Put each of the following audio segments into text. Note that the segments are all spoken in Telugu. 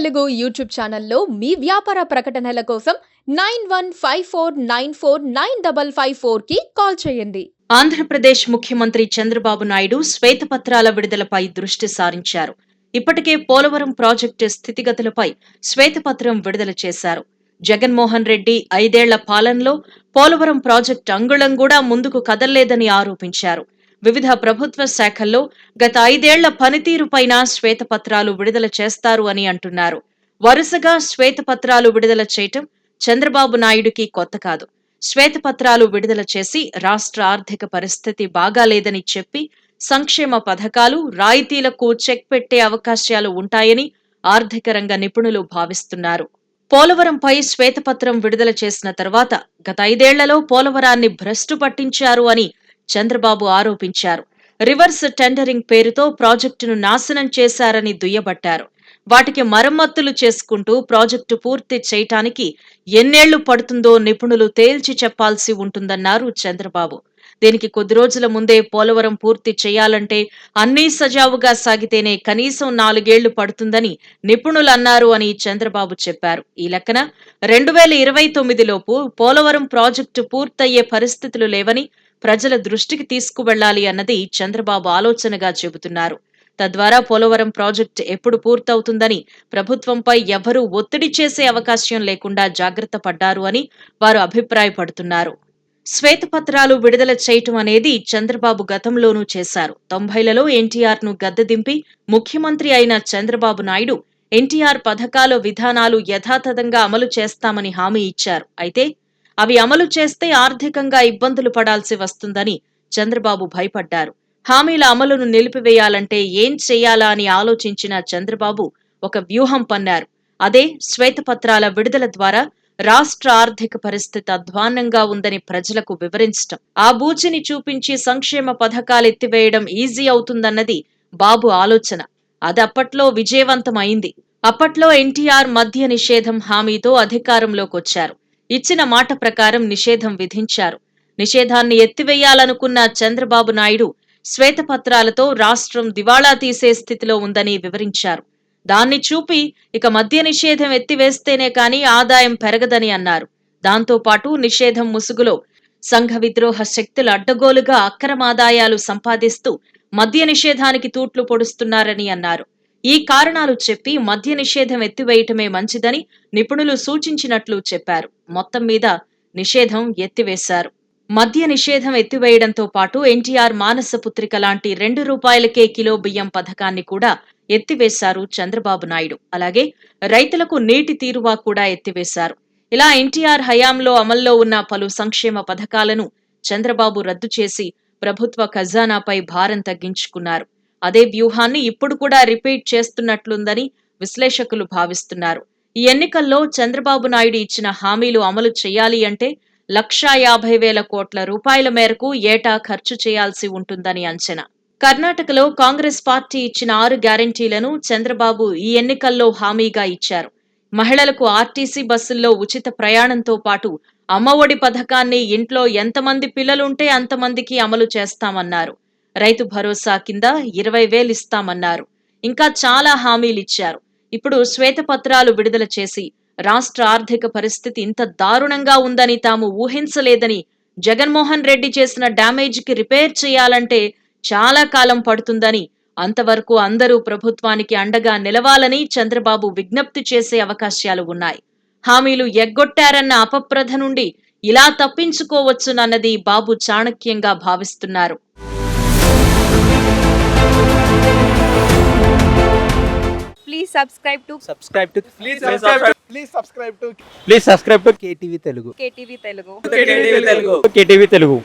తెలుగు యూట్యూబ్ ఛానల్లో మీ వ్యాపార ప్రకటనల కోసం 9154949554 కి కాల్ చేయండి. ఆంధ్రప్రదేశ్ ముఖ్యమంత్రి చంద్రబాబు నాయుడు శ్వేతపత్రాల విడుదలపై దృష్టి సారించారు. ఇప్పటికే పోలవరం ప్రాజెక్టు స్థితిగతులపై శ్వేతపత్రం విడుదల చేశారు. జగన్మోహన్ రెడ్డి 5 ఏళ్ల పాలనలో పోలవరం ప్రాజెక్టు అంగుళం కూడా ముందుకు కదల్లేదని ఆరోపించారు. వివిధ ప్రభుత్వ శాఖల్లో గత 5 ఏళ్ల పనితీరుపైన శ్వేతపత్రాలు విడుదల చేస్తారు అని అంటున్నారు. వరుసగా శ్వేతపత్రాలు విడుదల చేయటం చంద్రబాబు నాయుడుకి కొత్త కాదు. శ్వేతపత్రాలు విడుదల చేసి రాష్ట్ర ఆర్థిక పరిస్థితి బాగాలేదని చెప్పి సంక్షేమ పథకాలు, రాయితీలకు చెక్ పెట్టే అవకాశాలు ఉంటాయని ఆర్థిక రంగ నిపుణులు భావిస్తున్నారు. పోలవరంపై శ్వేతపత్రం విడుదల చేసిన తర్వాత గత 5 ఏళ్లలో పోలవరాన్ని భ్రష్టు పట్టించారు అని చంద్రబాబు ఆరోపించారు. రివర్స్ టెండరింగ్ పేరుతో ప్రాజెక్టును నాశనం చేశారని దుయ్యబట్టారు. వాటికి మరమ్మతులు చేసుకుంటూ ప్రాజెక్టు పూర్తి చేయటానికి ఎన్నేళ్లు పడుతుందో నిపుణులు తేల్చి చెప్పాల్సి ఉంటుందన్నారు చంద్రబాబు. దీనికి కొద్ది రోజుల ముందే పోలవరం పూర్తి చేయాలంటే అన్నీ సజావుగా సాగితేనే కనీసం 4 ఏళ్లు పడుతుందని నిపుణులన్నారు అని చంద్రబాబు చెప్పారు. ఈ లెక్కన 2029 లోపు పోలవరం ప్రాజెక్టు పూర్తయ్యే పరిస్థితులు లేవని ప్రజల దృష్టికి తీసుకువెళ్లాలి అన్నది చంద్రబాబు ఆలోచనగా చెబుతున్నారు. తద్వారా పోలవరం ప్రాజెక్టు ఎప్పుడు పూర్తవుతుందని ప్రభుత్వంపై ఎవరూ ఒత్తిడి చేసే అవకాశం లేకుండా జాగ్రత్త పడ్డారు అని వారు అభిప్రాయపడుతున్నారు. శ్వేతపత్రాలు విడుదల చేయటం అనేది చంద్రబాబు గతంలోనూ చేశారు. 90లలో ఎన్టీఆర్ను గద్దెదింపి ముఖ్యమంత్రి అయిన చంద్రబాబు నాయుడు ఎన్టీఆర్ పథకాల విధానాలు యథాతథంగా అమలు చేస్తామని హామీ ఇచ్చారు. అయితే అవి అమలు చేస్తే ఆర్థికంగా ఇబ్బందులు పడాల్సి వస్తుందని చంద్రబాబు భయపడ్డారు. హామీల అమలును నిలిపివేయాలంటే ఏం చేయాలా అని ఆలోచించిన చంద్రబాబు ఒక వ్యూహం పన్నారు. అదే శ్వేతపత్రాల విడుదల ద్వారా రాష్ట్ర ఆర్థిక పరిస్థితి అధ్వాన్నంగా ఉందని ప్రజలకు వివరించటం, ఆ బూచిని చూపించి సంక్షేమ పథకాలు ఎత్తివేయడం ఈజీ అవుతుందన్నది బాబు ఆలోచన. అది అప్పట్లో విజయవంతమైంది. అప్పట్లో ఎన్టీఆర్ మద్య నిషేధం హామీతో అధికారంలోకొచ్చారు. ఇచ్చిన మాట ప్రకారం నిషేధం విధించారు. నిషేధాన్ని ఎత్తివేయాలనుకున్న చంద్రబాబు నాయుడు శ్వేతపత్రాలతో రాష్ట్రం దివాళా తీసే స్థితిలో ఉందని వివరించారు. దాన్ని చూపి ఇక మద్య నిషేధం ఎత్తివేస్తేనే కాని ఆదాయం పెరగదని అన్నారు. దాంతో పాటు నిషేధం ముసుగులో సంఘ విద్రోహ శక్తులు అడ్డగోలుగా అక్రమాదాయాలు సంపాదిస్తూ మద్య నిషేధానికి తూట్లు పొడుస్తున్నారని అన్నారు. ఈ కారణాలు చెప్పి మద్య నిషేధం ఎత్తివేయటమే మంచిదని నిపుణులు సూచించినట్లు చెప్పారు. మొత్తం మీద నిషేధం ఎత్తివేశారు. మద్య నిషేధం ఎత్తివేయడంతో పాటు ఎన్టీఆర్ మానసపుత్రిక లాంటి ₹2 కిలో బియ్యం పథకాన్ని కూడా ఎత్తివేశారు చంద్రబాబు నాయుడు. అలాగే రైతులకు నీటి తీరువా కూడా ఎత్తివేశారు. ఇలా ఎన్టీఆర్ హయాంలో అమల్లో ఉన్న పలు సంక్షేమ పథకాలను చంద్రబాబు రద్దు చేసి ప్రభుత్వ ఖజానాపై భారం తగ్గించుకున్నారు. అదే వ్యూహాన్ని ఇప్పుడు కూడా రిపీట్ చేస్తున్నట్లుందని విశ్లేషకులు భావిస్తున్నారు. ఈ ఎన్నికల్లో చంద్రబాబు నాయుడు ఇచ్చిన హామీలు అమలు చేయాలి అంటే ₹150,000 మేరకు ఏటా ఖర్చు చేయాల్సి ఉంటుందని అంచనా. కర్ణాటకలో కాంగ్రెస్ పార్టీ ఇచ్చిన 6 గ్యారంటీలను చంద్రబాబు ఈ ఎన్నికల్లో హామీగా ఇచ్చారు. మహిళలకు ఆర్టీసీ బస్సుల్లో ఉచిత ప్రయాణంతో పాటు అమ్మఒడి పథకాన్ని ఇంట్లో ఎంతమంది పిల్లలుంటే అంతమందికి అమలు చేస్తామన్నారు. రైతు భరోసా కింద 20,000 ఇస్తామన్నారు. ఇంకా చాలా హామీలిచ్చారు. ఇప్పుడు శ్వేతపత్రాలు విడుదల చేసి రాష్ట్ర ఆర్థిక పరిస్థితి ఇంత దారుణంగా ఉందని తాము ఊహించలేదని, జగన్మోహన్ రెడ్డి చేసిన డ్యామేజ్కి రిపేర్ చేయాలంటే చాలా కాలం పడుతుందని, అంతవరకు అందరూ ప్రభుత్వానికి అండగా నిలవాలని చంద్రబాబు విజ్ఞప్తి చేసే అవకాశాలు ఉన్నాయి. హామీలు ఎగ్గొట్టారన్న అపప్రథ నుండి ఇలా తప్పించుకోవచ్చునన్నది బాబు చాణక్యంగా భావిస్తున్నారు. Please subscribe to KTV Telugu. KTV Telugu. KTV Telugu.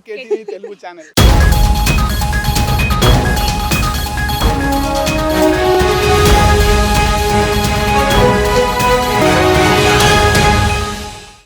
KTV Telugu channel.